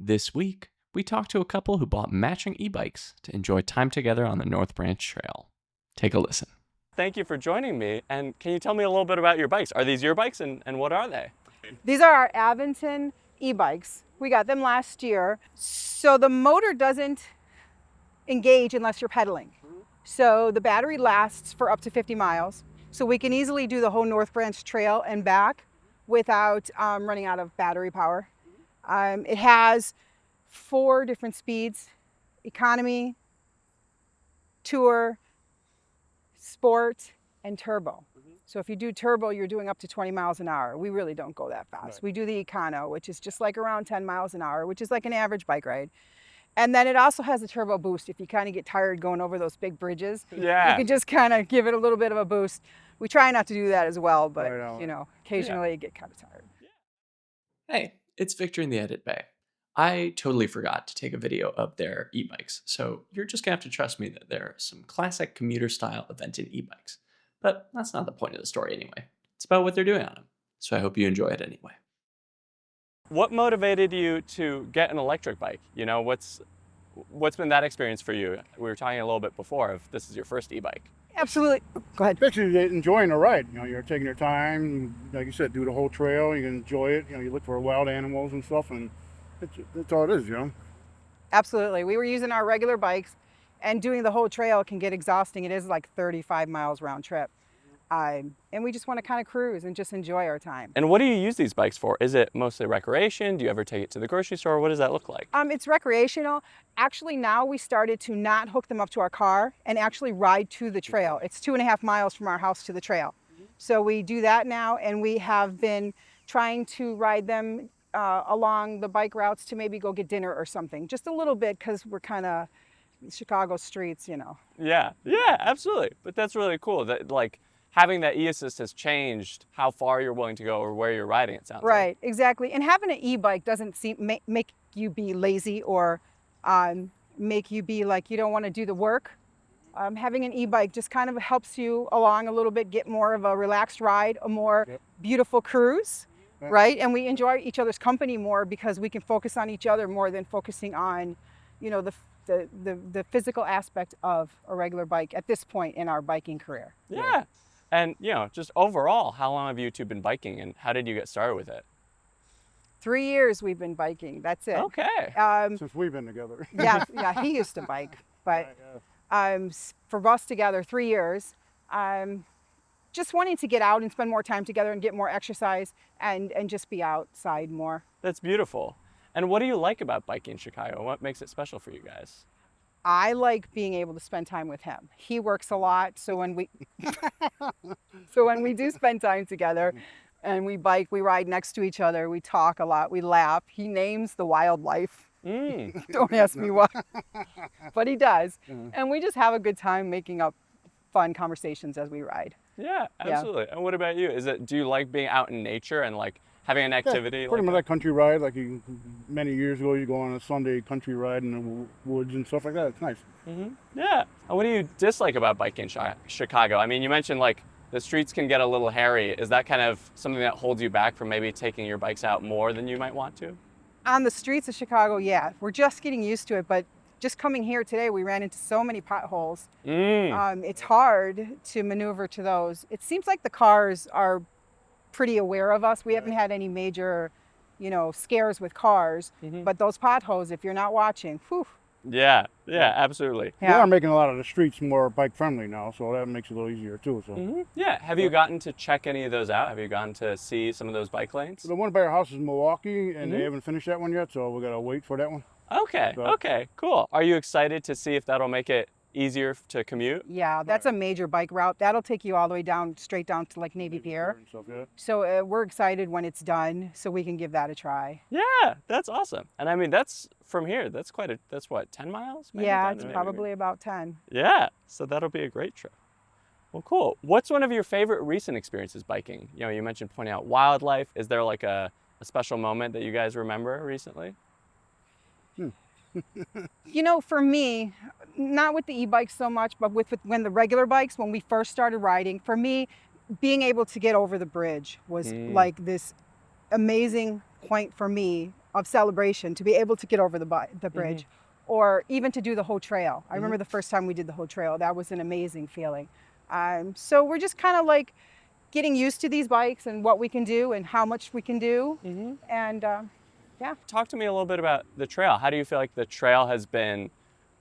This week, we talked to a couple who bought matching e-bikes to enjoy time together on the North Branch Trail. Take a listen. Thank you for joining me. And can you tell me a little bit about your bikes? Are these your bikes and what are they? These are our Avington e-bikes. We got them last year. So the motor doesn't engage unless you're pedaling. So the battery lasts for up to 50 miles. So we can easily do the whole North Branch Trail and back without running out of battery power. It has 4 different speeds: economy, tour, sport, and turbo. So if you do turbo, you're doing up to 20 miles an hour. We really don't go that fast. Right. We do the econo, which is just like around 10 miles an hour, which is like an average bike ride. And then it also has a turbo boost. If you kind of get tired going over those big bridges, Yeah. you can just kind of give it a little bit of a boost. We try not to do that as well, but Right on. occasionally you get kind of tired. Hey, it's Victor in the edit bay. I totally forgot to take a video of their e-bikes, so you're just gonna have to trust me that they're some classic commuter-style Aventon e-bikes. But that's not the point of the story anyway. It's about what they're doing on them, so I hope you enjoy it anyway. What motivated you to get an electric bike? You know, what's been that experience for you? We were talking a little bit before if this is your first e-bike. Absolutely. Go ahead. Basically, enjoying the ride. You're taking your time. Like you said, do the whole trail. You can enjoy it. You look for wild animals and stuff, and that's all it is. Absolutely. We were using our regular bikes, and doing the whole trail can get exhausting. It is like 35 miles round trip. And we just want to kind of cruise and just enjoy our time. And what do you use these bikes for? Is it mostly recreation? Do you ever take it to the grocery store? What does that look like? It's recreational. Actually, now we started to not hook them up to our car and actually ride to the trail. It's 2.5 miles from our house to the trail. So we do that now, and we have been trying to ride them along the bike routes to maybe go get dinner or something. Just a little bit, because we're kind of Chicago streets, Yeah, absolutely. But that's really cool that having that e-assist has changed how far you're willing to go or where you're riding, it sounds like. Right, exactly. And having an e-bike doesn't make you be lazy or make you be like you don't want to do the work. Having an e-bike just kind of helps you along a little bit, get more of a relaxed ride, a more beautiful cruise, right? And we enjoy each other's company more because we can focus on each other more than focusing on, the physical aspect of a regular bike at this point in our biking career. Yeah. And, just overall, how long have you two been biking and how did you get started with it? 3 years we've been biking. That's it. Okay. Since we've been together. Yeah, he used to bike, but for us together, 3 years. Just wanting to get out and spend more time together and get more exercise and just be outside more. That's beautiful. And what do you like about biking in Chicago? What makes it special for you guys? I like being able to spend time with him. He works a lot, so when we do spend time together and we bike, we ride next to each other, we talk a lot, we laugh. He names the wildlife. Don't ask me why, but he does. And we just have a good time making up fun conversations as we ride. Yeah, absolutely. And what about you? Do you like being out in nature and having an activity? Pretty much like country ride. Many years ago, you go on a Sunday country ride in the woods and stuff like that. It's nice. Yeah. And what do you dislike about biking in Chicago? I mean, you mentioned the streets can get a little hairy. Is that kind of something that holds you back from maybe taking your bikes out more than you might want to? On the streets of Chicago, yeah. We're just getting used to it, but just coming here today, we ran into so many potholes. It's hard to maneuver to those. It seems like the cars are pretty aware of us. We haven't had any major, scares with cars, but those potholes, if you're not watching, whew. Yeah, absolutely. We are making a lot of the streets more bike friendly now, so that makes it a little easier too. So. Yeah. Have you gotten to check any of those out? Have you gotten to see some of those bike lanes? The one by our house is Milwaukee, and they haven't finished that one yet, so we gotta wait for that one. Okay, cool. Are you excited to see if that'll make it easier to commute? Yeah, that's a major bike route. That'll take you all the way down, straight down to Navy Pier. And stuff, yeah. So we're excited when it's done, so we can give that a try. Yeah, that's awesome. And I mean, that's from here. That's what, 10 miles? Maybe? Yeah, it's probably about 10. Yeah, so that'll be a great trip. Well, cool. What's one of your favorite recent experiences biking? You mentioned pointing out wildlife. Is there a special moment that you guys remember recently? For me, not with the e-bikes so much, but when the regular bikes, when we first started riding, for me, being able to get over the bridge was like this amazing point for me of celebration to be able to get over the bridge, or even to do the whole trail. I remember the first time we did the whole trail. That was an amazing feeling. So we're just kind of like getting used to these bikes and what we can do and how much we can do. And yeah. Talk to me a little bit about the trail. How do you feel like the trail has been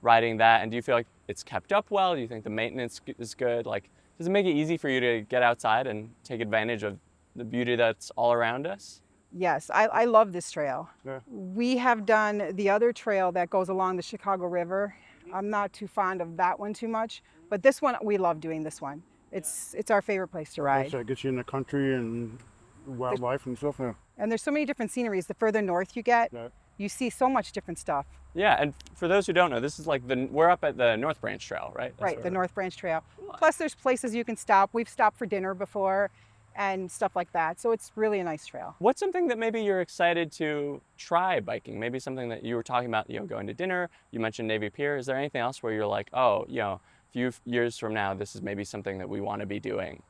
riding that? And do you feel like it's kept up well? Do you think the maintenance is good? Like, does it make it easy for you to get outside and take advantage of the beauty that's all around us? Yes, I love this trail. Yeah. We have done the other trail that goes along the Chicago River. I'm not too fond of that one too much, but this one, we love doing this one. It's our favorite place to ride. So it gets you in the country and wildlife and stuff. Yeah. And there's so many different sceneries. The further north you get, Yeah. you see so much different stuff. Yeah, and for those who don't know, this is like we're up at the North Branch Trail, right? That's Right, where- the North Branch Trail. Plus there's places you can stop. We've stopped for dinner before and stuff like that. So it's really a nice trail. What's something that maybe you're excited to try biking? Maybe something that you were talking about, going to dinner. You mentioned Navy Pier. Is there anything else where you're like, oh, a few years from now, this is maybe something that we want to be doing?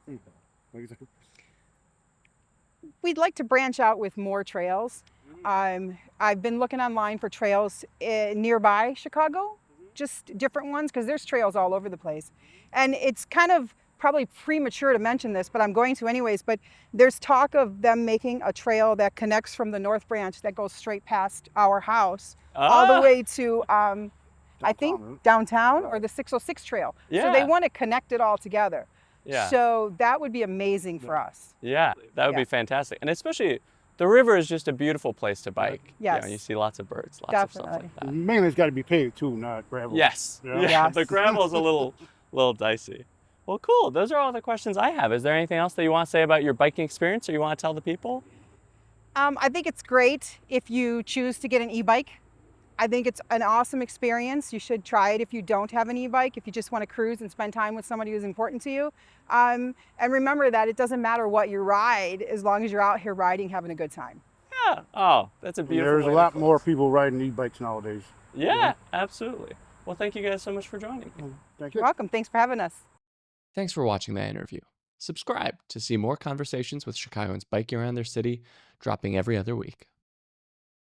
What do you think? We'd like to branch out with more trails. I've been looking online for trails nearby Chicago, just different ones, because there's trails all over the place. And it's kind of probably premature to mention this, but I'm going to anyways. But there's talk of them making a trail that connects from the North Branch that goes straight past our house all the way to, I think, downtown or the 606 trail. So they want to connect it all together. Yeah. So that would be amazing for us. Yeah, that would be fantastic. And especially, the river is just a beautiful place to bike. Yes. You see lots of birds, lots of stuff Definitely. like that. Mainly it's got to be paved too, not gravel. Yes. Yeah. Yeah. Yes. The gravel's a little dicey. Well, cool. Those are all the questions I have. Is there anything else that you want to say about your biking experience or you want to tell the people? I think it's great if you choose to get an e-bike. I think it's an awesome experience. You should try it if you don't have an e-bike, if you just want to cruise and spend time with somebody who's important to you. And remember that it doesn't matter what you ride as long as you're out here riding, having a good time. Yeah. Oh, that's a beautiful There's a way to lot put it. more people riding e-bikes nowadays. Yeah, absolutely. Well, thank you guys so much for joining me. Thank you. You're welcome. Thanks for having us. Thanks for watching that interview. Subscribe to see more conversations with Chicagoans biking around their city, dropping every other week.